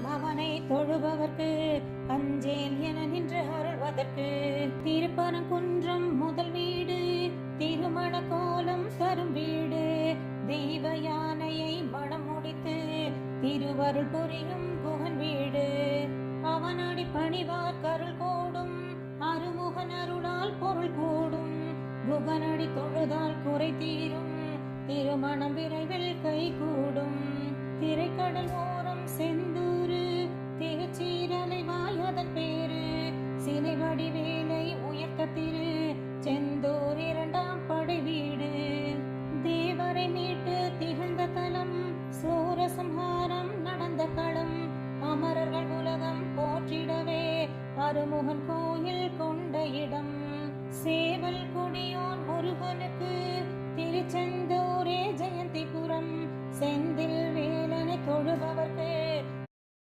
அவனை தொழுபவர்க்கு அஞ்சேல் என நின்று அருள்வதற்கு. திருப்பரங்குன்றம் முதல் வீடு, திருமண கோலம் தரும் வீடு, தெய்வ யானையை மணம் முடித்து திருவருள் புரியும் குகன் வீடு. அவனடி பணிவார் கருள் கூடும், அருமுகன் அருளால் பொருள் கூடும். குகனடி தொழுதால் குறை தீரும், திருமணம் விரைவில் கை கூடும். திரைக்கடல் ஓரம் செந்தூரு, திகச்சீரலைவாய் அதன் பேரு. சிலை வடிவேலை உயர்த்த திரு செந்தூர் இரண்டாம் படை வீடு. தேவரை மீட்டு திகழ்ந்த தலம், சூரசம்ஹாரம் நடந்த களம். அமரர்கள் உலகம் போற்றிடவே அருமுகன் கோயில் கொண்ட இடம். சேவல் கொடியோன் முருகனுக்கு திருச்செந்தூர்